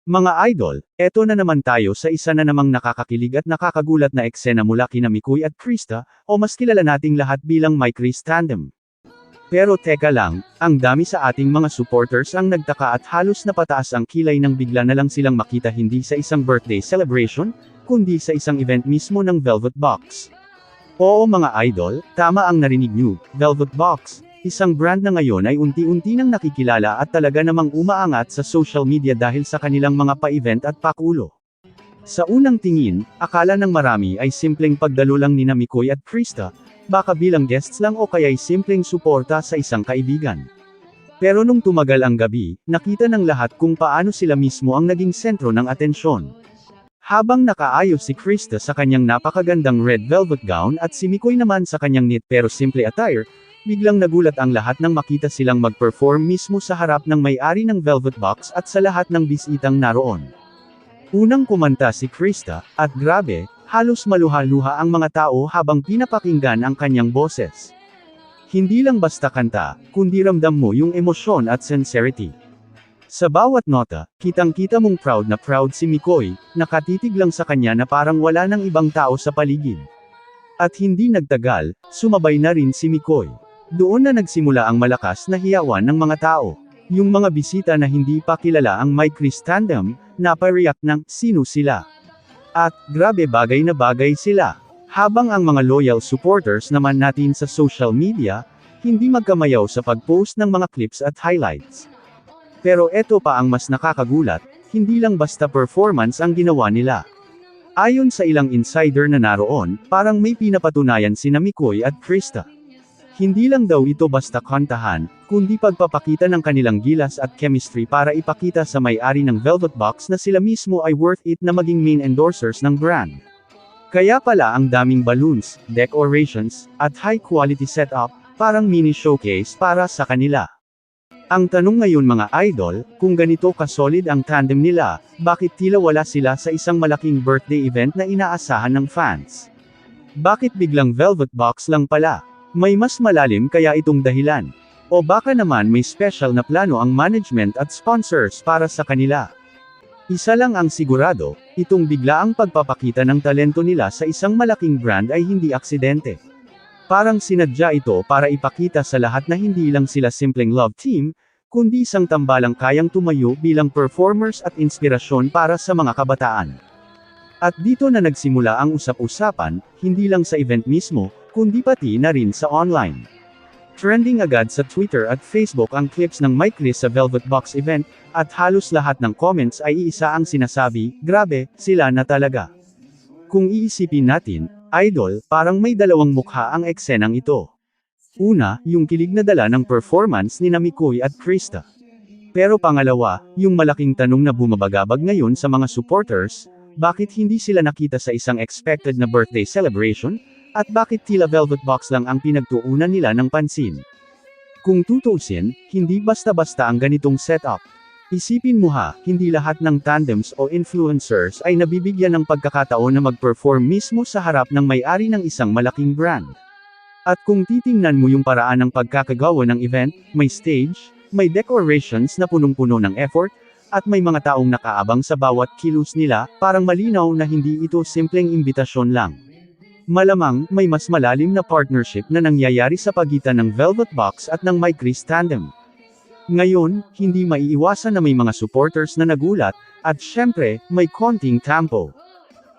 Mga idol, eto na naman tayo sa isa na namang nakakakilig at nakakagulat na eksena mula kina Mikoy at Krista, o mas kilala nating lahat bilang My Kris Tandem. Pero teka lang, ang dami sa ating mga supporters ang nagtaka at halos napataas ang kilay nang bigla na lang silang makita hindi sa isang birthday celebration, kundi sa isang event mismo ng Velvet Box. Oo mga idol, tama ang narinig niyo, Velvet Box. Isang brand na ngayon ay unti-unti nang nakikilala at talaga namang umaangat sa social media dahil sa kanilang mga pa-event at pakulo. Sa unang tingin, akala ng marami ay simpleng pagdalo lang nina Mikoy at Krista, baka bilang guests lang o kaya'y simpleng suporta sa isang kaibigan. Pero nung tumagal ang gabi, nakita ng lahat kung paano sila mismo ang naging sentro ng atensyon. Habang nakaayos si Krista sa kanyang napakagandang red velvet gown at si Mikoy naman sa kanyang neat pero simple attire, biglang nagulat ang lahat nang makita silang mag-perform mismo sa harap ng may-ari ng Velvet Box at sa lahat ng bisitang naroon. Unang kumanta si Krista, at grabe, halos maluha-luha ang mga tao habang pinapakinggan ang kanyang boses. Hindi lang basta kanta, kundi ramdam mo yung emosyon at sincerity. Sa bawat nota, kitang-kita mong proud na proud si Mikoy, nakatitig lang sa kanya na parang wala nang ibang tao sa paligid. At hindi nagtagal, sumabay na rin si Mikoy. Doon na nagsimula ang malakas na hiyawan ng mga tao. Yung mga bisita na hindi pa kilala ang My Kris Tandem, napareact ng, sino sila? At, grabe bagay na bagay sila. Habang ang mga loyal supporters naman natin sa social media, hindi magkamayaw sa pag-post ng mga clips at highlights. Pero eto pa ang mas nakakagulat, hindi lang basta performance ang ginawa nila. Ayon sa ilang insider na naroon, parang may pinapatunayan sina Mikoy at Krista. Hindi lang daw ito basta kantahan, kundi pagpapakita ng kanilang gilas at chemistry para ipakita sa may-ari ng Velvet Box na sila mismo ay worth it na maging main endorsers ng brand. Kaya pala ang daming balloons, decorations, at high-quality setup, parang mini showcase para sa kanila. Ang tanong ngayon mga idol, kung ganito ka-solid ang tandem nila, bakit tila wala sila sa isang malaking birthday event na inaasahan ng fans? Bakit biglang Velvet Box lang pala? May mas malalim kaya itong dahilan. O baka naman may special na plano ang management at sponsors para sa kanila. Isa lang ang sigurado, itong biglaang pagpapakita ng talento nila sa isang malaking brand ay hindi aksidente. Parang sinadya ito para ipakita sa lahat na hindi lang sila simpleng love team, kundi isang tambalang kayang tumayo bilang performers at inspirasyon para sa mga kabataan. At dito na nagsimula ang usap-usapan, hindi lang sa event mismo, kundi pati na rin sa online. Trending agad sa Twitter at Facebook ang clips ng My Kris sa Velvet Box event, at halos lahat ng comments ay iisa ang sinasabi, grabe, sila na talaga. Kung iisipin natin, idol, parang may dalawang mukha ang eksenang ito. Una, yung kilig na dala ng performance ni Mikoy at Krista. Pero pangalawa, yung malaking tanong na bumabagabag ngayon sa mga supporters, bakit hindi sila nakita sa isang expected na birthday celebration? At bakit tila Velvet Box lang ang pinagtuunan nila ng pansin? Kung tutuusin, hindi basta-basta ang ganitong setup. Isipin mo ha, hindi lahat ng tandems o influencers ay nabibigyan ng pagkakataon na mag-perform mismo sa harap ng may-ari ng isang malaking brand. At kung titingnan mo yung paraan ng pagkakagawa ng event, may stage, may decorations na punong-puno ng effort, at may mga taong nakaabang sa bawat kilos nila, parang malinaw na hindi ito simpleng imbitasyon lang. Malamang, may mas malalim na partnership na nangyayari sa pagitan ng Velvet Box at ng My Kris Tandem. Ngayon, hindi maiiwasan na may mga supporters na nagulat, at syempre, may konting tampo.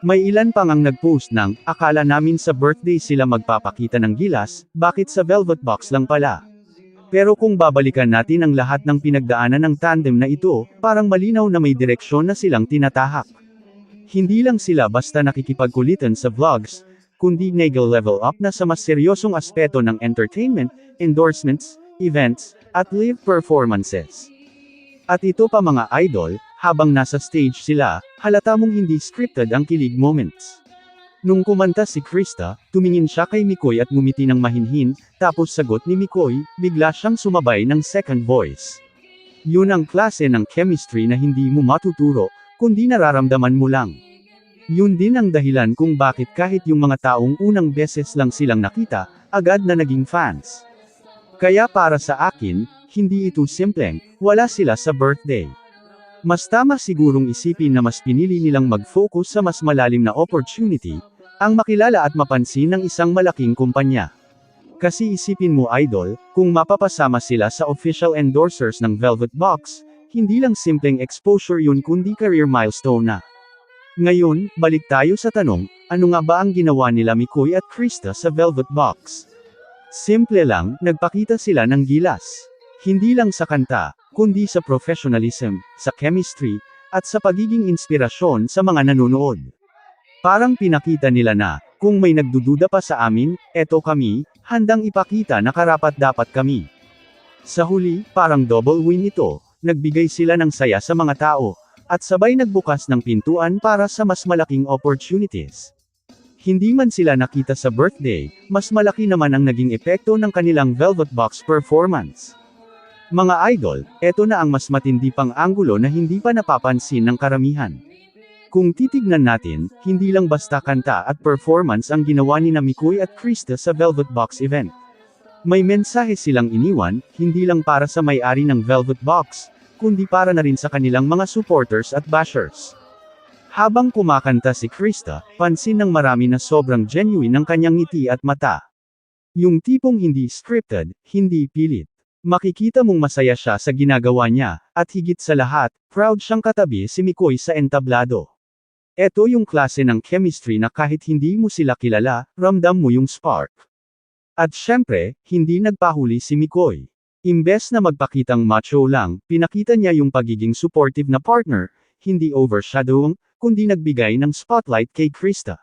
May ilan pang ang nag-post ng, akala namin sa birthday sila magpapakita ng gilas, bakit sa Velvet Box lang pala? Pero kung babalikan natin ang lahat ng pinagdaanan ng tandem na ito, parang malinaw na may direksyon na silang tinatahak. Hindi lang sila basta nakikipagkulitan sa vlogs, kundi nag-level up na sa mas seryosong aspeto ng entertainment, endorsements, events, at live performances. At ito pa mga idol, habang nasa stage sila, halata mong hindi scripted ang kilig moments. Nung kumanta si Krista, tumingin siya kay Mikoy at ngumiti ng mahinhin, tapos sagot ni Mikoy, bigla siyang sumabay ng second voice. Yun ang klase ng chemistry na hindi mo matuturo, kundi nararamdaman mo lang. Yun din ang dahilan kung bakit kahit yung mga taong unang beses lang silang nakita, agad na naging fans. Kaya para sa akin, hindi ito simpleng, wala sila sa birthday. Mas tama sigurong isipin na mas pinili nilang mag-focus sa mas malalim na opportunity, ang makilala at mapansin ng isang malaking kumpanya. Kasi isipin mo idol, kung mapapasama sila sa official endorsers ng Velvet Box, hindi lang simpleng exposure yun kundi career milestone na. Ngayon, balik tayo sa tanong, ano nga ba ang ginawa nila Mikoy at Krista sa Velvet Box? Simple lang, nagpakita sila ng gilas. Hindi lang sa kanta, kundi sa professionalism, sa chemistry, at sa pagiging inspirasyon sa mga nanonood. Parang pinakita nila na, kung may nagdududa pa sa amin, eto kami, handang ipakita na karapat-dapat kami. Sa huli, parang double win ito, nagbigay sila ng saya sa mga tao, at sabay nagbukas ng pintuan para sa mas malaking opportunities. Hindi man sila nakita sa birthday, mas malaki naman ang naging epekto ng kanilang Velvet Box performance. Mga idol, eto na ang mas matindi pang anggulo na hindi pa napapansin ng karamihan. Kung titignan natin, hindi lang basta kanta at performance ang ginawa ni Mikoy at Krista sa Velvet Box event. May mensahe silang iniwan, hindi lang para sa may-ari ng Velvet Box, kundi para na rin sa kanilang mga supporters at bashers. Habang kumakanta si Krista, pansin ng marami na sobrang genuine ang kanyang ngiti at mata. Yung tipong hindi scripted, hindi pilit. Makikita mong masaya siya sa ginagawa niya, at higit sa lahat, proud siyang katabi si Mikoy sa entablado. Ito yung klase ng chemistry na kahit hindi mo sila kilala, ramdam mo yung spark. At syempre, hindi nagpahuli si Mikoy. Imbes na magpakitang macho lang, pinakita niya yung pagiging supportive na partner, hindi overshadowing, kundi nagbigay ng spotlight kay Krista.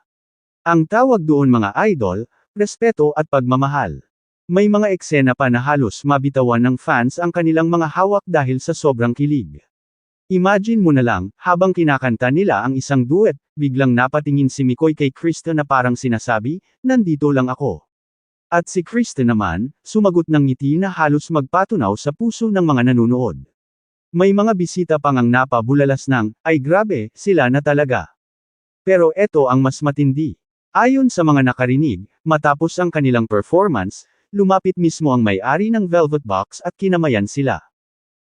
Ang tawag doon mga idol, respeto at pagmamahal. May mga eksena pa na halos mabitawan ng fans ang kanilang mga hawak dahil sa sobrang kilig. Imagine mo na lang, habang kinakanta nila ang isang duet, biglang napatingin si Mikoy kay Krista na parang sinasabi, nandito lang ako. At si Krista naman, sumagot ng ngiti na halos magpatunaw sa puso ng mga nanonood. May mga bisita pang ang napabulalas ng, ay grabe, sila na talaga. Pero eto ang mas matindi. Ayon sa mga nakarinig, matapos ang kanilang performance, lumapit mismo ang may-ari ng Velvet Box at kinamayan sila.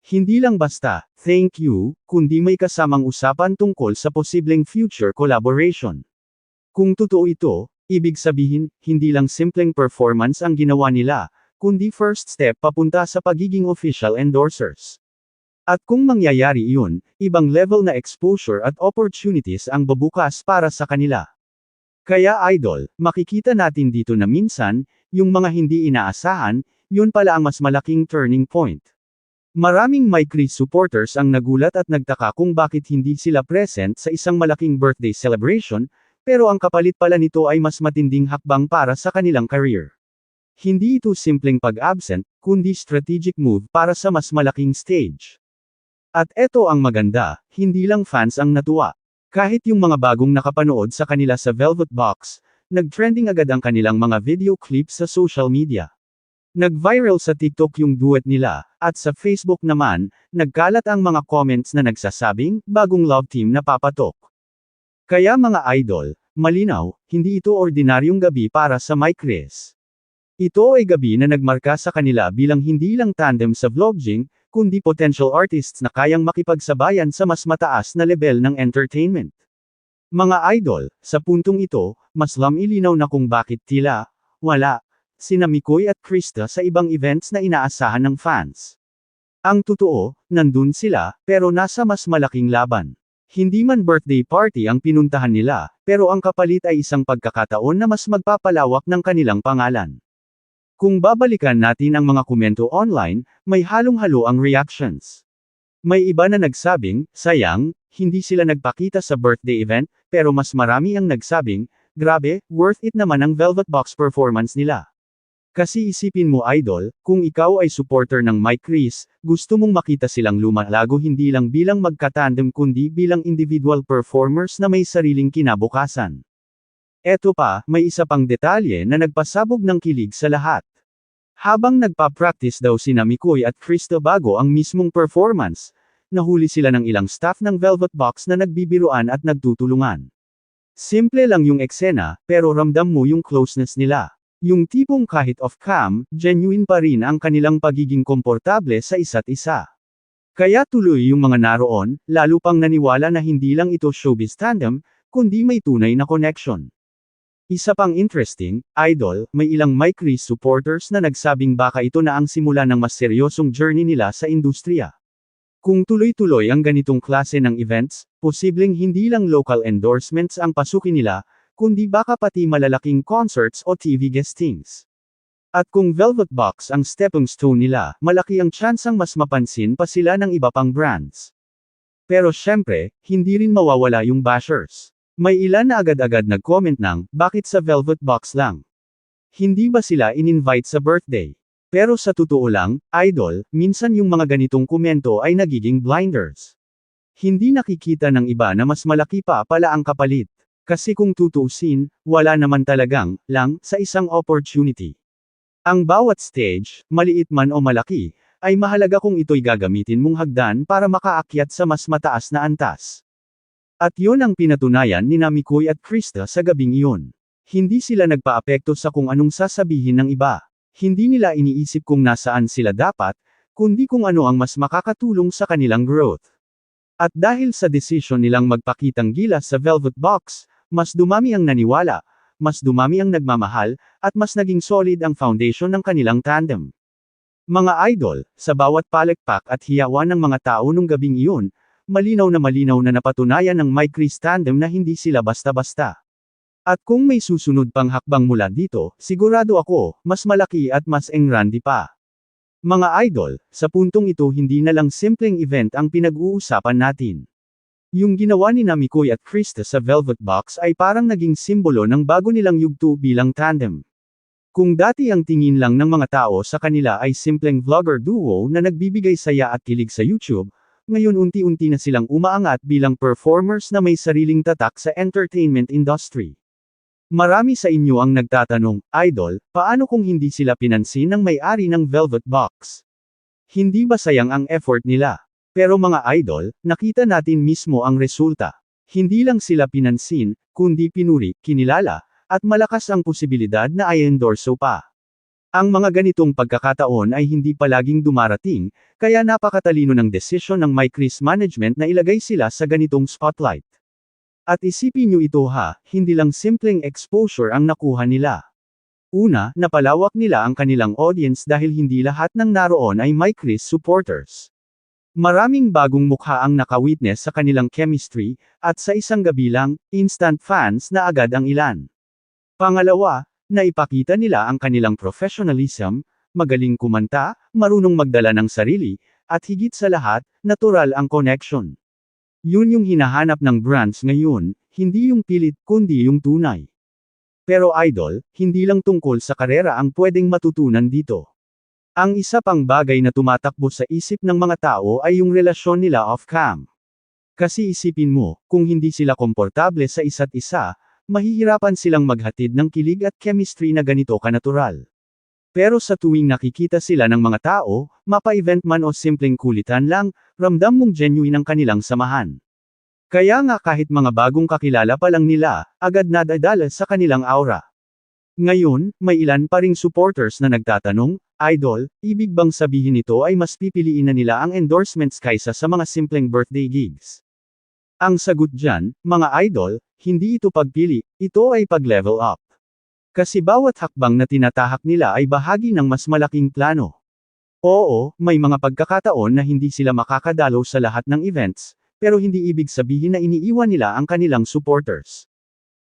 Hindi lang basta, thank you, kundi may kasamang usapan tungkol sa posibleng future collaboration. Kung totoo ito, ibig sabihin, hindi lang simpleng performance ang ginawa nila, kundi first step papunta sa pagiging official endorsers. At kung mangyayari iyon, ibang level na exposure at opportunities ang babukas para sa kanila. Kaya idol, makikita natin dito na minsan, yung mga hindi inaasahan, yun pala ang mas malaking turning point. Maraming Mike supporters ang nagulat at nagtaka kung bakit hindi sila present sa isang malaking birthday celebration, pero ang kapalit pala nito ay mas matinding hakbang para sa kanilang career. Hindi ito simpleng pag-absent, kundi strategic move para sa mas malaking stage. At eto ang maganda, hindi lang fans ang natuwa. Kahit yung mga bagong nakapanood sa kanila sa Velvet Box, nag-trending agad ang kanilang mga video clips sa social media. Nag-viral sa TikTok yung duet nila, at sa Facebook naman, nagkalat ang mga comments na nagsasabing, bagong love team na papatok. Kaya mga idol, malinaw, hindi ito ordinaryong gabi para sa Mike Chris. Ito ay gabi na nagmarka sa kanila bilang hindi lang tandem sa vlogging, kundi potential artists na kayang makipagsabayan sa mas mataas na level ng entertainment. Mga idol, sa puntong ito, mas ilinaw na kung bakit tila, wala, sina Mikoy at Krista sa ibang events na inaasahan ng fans. Ang totoo, nandun sila, pero nasa mas malaking laban. Hindi man birthday party ang pinuntahan nila, pero ang kapalit ay isang pagkakataon na mas magpapalawak ng kanilang pangalan. Kung babalikan natin ang mga komento online, may halong-halo ang reactions. May iba na nagsabing, sayang, hindi sila nagpakita sa birthday event, pero mas marami ang nagsabing, grabe, worth it naman ang Velvet Box performance nila. Kasi isipin mo idol, kung ikaw ay supporter ng Mike Chris, gusto mong makita silang lumalago hindi lang bilang magkatandem kundi bilang individual performers na may sariling kinabukasan. Eto pa, may isa pang detalye na nagpasabog ng kilig sa lahat. Habang nagpa-practice daw sina Mikoy at Krista bago ang mismong performance, nahuli sila ng ilang staff ng Velvet Box na nagbibiruan at nagtutulungan. Simple lang yung eksena, pero ramdam mo yung closeness nila. Yung tipong kahit off-cam, genuine pa rin ang kanilang pagiging komportable sa isa't isa. Kaya tuloy yung mga naroon, lalo pang naniwala na hindi lang ito showbiz tandem, kundi may tunay na connection. Isa pang interesting, Idol, may ilang Mike Chris supporters na nagsabing baka ito na ang simula ng mas seryosong journey nila sa industriya. Kung tuloy-tuloy ang ganitong klase ng events, posibleng hindi lang local endorsements ang pasukin nila, kundi baka pati malalaking concerts o TV guestings. At kung Velvet Box ang stepping stone nila, malaki ang tsansang mas mapansin pa sila ng iba pang brands. Pero syempre, hindi rin mawawala yung bashers. May ilan na agad-agad nag-comment ng, bakit sa Velvet Box lang? Hindi ba sila in-invite sa birthday? Pero sa totoo lang, Idol, minsan yung mga ganitong komento ay nagiging blinders. Hindi nakikita ng iba na mas malaki pa pala ang kapalit. Kasi kung tutuusin, wala naman talagang, lang, sa isang opportunity. Ang bawat stage, maliit man o malaki, ay mahalaga kung ito'y gagamitin mong hagdan para makaakyat sa mas mataas na antas. At yun ang pinatunayan ni Mikoy at Krista sa gabing iyon. Hindi sila nagpaapekto sa kung anong sasabihin ng iba. Hindi nila iniisip kung nasaan sila dapat, kundi kung ano ang mas makakatulong sa kanilang growth. At dahil sa desisyon nilang magpakitang gilas sa Velvet Box, mas dumami ang naniwala, mas dumami ang nagmamahal, at mas naging solid ang foundation ng kanilang tandem. Mga idol, sa bawat palekpak at hiyawan ng mga tao nung gabing iyon, malinaw na napatunayan ng Mike Chris tandem na hindi sila basta-basta. At kung may susunod pang hakbang mula dito, sigurado ako, mas malaki at mas engrande pa. Mga idol, sa puntong ito hindi na lang simpleng event ang pinag-uusapan natin. Yung ginawa ni Mikoy at Krista sa Velvet Box ay parang naging simbolo ng bago nilang yugto bilang tandem. Kung dati ang tingin lang ng mga tao sa kanila ay simpleng vlogger duo na nagbibigay saya at kilig sa YouTube, ngayon unti-unti na silang umaangat bilang performers na may sariling tatak sa entertainment industry. Marami sa inyo ang nagtatanong, Idol, paano kung hindi sila pinansin ng may-ari ng Velvet Box? Hindi ba sayang ang effort nila? Pero mga idol, nakita natin mismo ang resulta. Hindi lang sila pinansin, kundi pinuri, kinilala, at malakas ang posibilidad na i-endorso pa. Ang mga ganitong pagkakataon ay hindi palaging dumarating, kaya napakatalino ng desisyon ng Mike Chris Management na ilagay sila sa ganitong spotlight. At isipin nyo ito hindi lang simpleng exposure ang nakuha nila. Una, napalawak nila ang kanilang audience dahil hindi lahat ng naroon ay Mike Chris supporters. Maraming bagong mukha ang nakawitness sa kanilang chemistry, at sa isang gabi lang, instant fans na agad ang ilan. Pangalawa, naipakita nila ang kanilang professionalism, magaling kumanta, marunong magdala ng sarili, at higit sa lahat, natural ang connection. Yun yung hinahanap ng brands ngayon, hindi yung pilit kundi yung tunay. Pero idol, hindi lang tungkol sa karera ang pwedeng matutunan dito. Ang isa pang bagay na tumatakbo sa isip ng mga tao ay yung relasyon nila off-cam. Kasi isipin mo, kung hindi sila komportable sa isa't isa, mahihirapan silang maghatid ng kilig at chemistry na ganito kanatural. Pero sa tuwing nakikita sila ng mga tao, mapa-event man o simpleng kulitan lang, ramdam mong genuine ang kanilang samahan. Kaya nga kahit mga bagong kakilala pa lang nila, agad nadadala sa kanilang aura. Ngayon, may ilan pa ring supporters na nagtatanong, Idol, ibig bang sabihin nito ay mas pipiliin na nila ang endorsements kaysa sa mga simpleng birthday gigs? Ang sagot dyan, mga idol, hindi ito pagpili, ito ay pag-level up. Kasi bawat hakbang na tinatahak nila ay bahagi ng mas malaking plano. Oo, may mga pagkakataon na hindi sila makakadalo sa lahat ng events, pero hindi ibig sabihin na iniiwan nila ang kanilang supporters.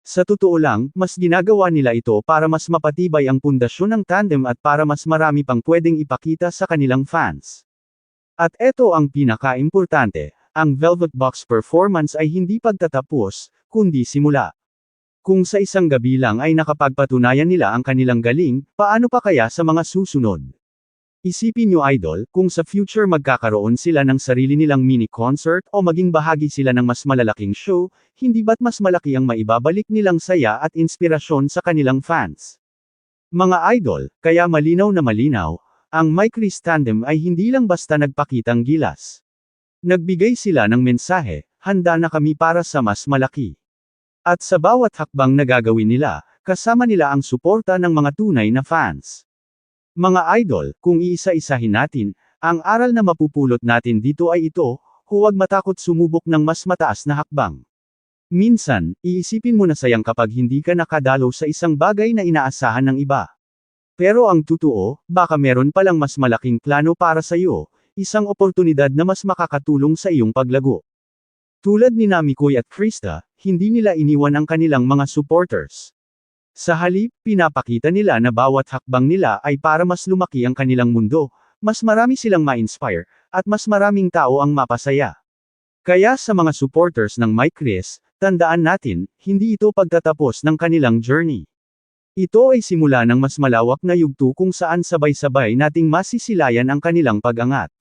Sa totoo lang, mas ginagawa nila ito para mas mapatibay ang pundasyon ng tandem at para mas marami pang pwedeng ipakita sa kanilang fans. At eto ang pinaka-importante, ang Velvet Box performance ay hindi pagtatapos, kundi simula. Kung sa isang gabi lang ay nakapagpatunayan nila ang kanilang galing, paano pa kaya sa mga susunod? Isipin nyo idol, kung sa future magkakaroon sila ng sarili nilang mini concert o maging bahagi sila ng mas malalaking show, hindi ba't mas malaki ang maibabalik nilang saya at inspirasyon sa kanilang fans? Mga idol, kaya malinaw na malinaw, ang Mike Chris tandem ay hindi lang basta nagpakitang gilas. Nagbigay sila ng mensahe, handa na kami para sa mas malaki. At sa bawat hakbang na gagawin nila, kasama nila ang suporta ng mga tunay na fans. Mga idol, kung iisa-isahin natin, Ang aral na mapupulot natin dito ay ito, huwag matakot sumubok ng mas mataas na hakbang. Minsan, iisipin mo na sayang kapag hindi ka nakadalo sa isang bagay na inaasahan ng iba. Pero ang totoo, baka meron palang mas malaking plano para sa iyo, isang oportunidad na mas makakatulong sa iyong paglago. Tulad ni Mikoy at Krista, hindi nila iniwan ang kanilang mga supporters. Sa halip, pinapakita nila na bawat hakbang nila ay para mas lumaki ang kanilang mundo, mas marami silang ma-inspire, at mas maraming tao ang mapasaya. Kaya sa mga supporters ng My Chris, tandaan natin, hindi ito pagtatapos ng kanilang journey. Ito ay simula ng mas malawak na yugto kung saan sabay-sabay nating masisilayan ang kanilang pag-angat.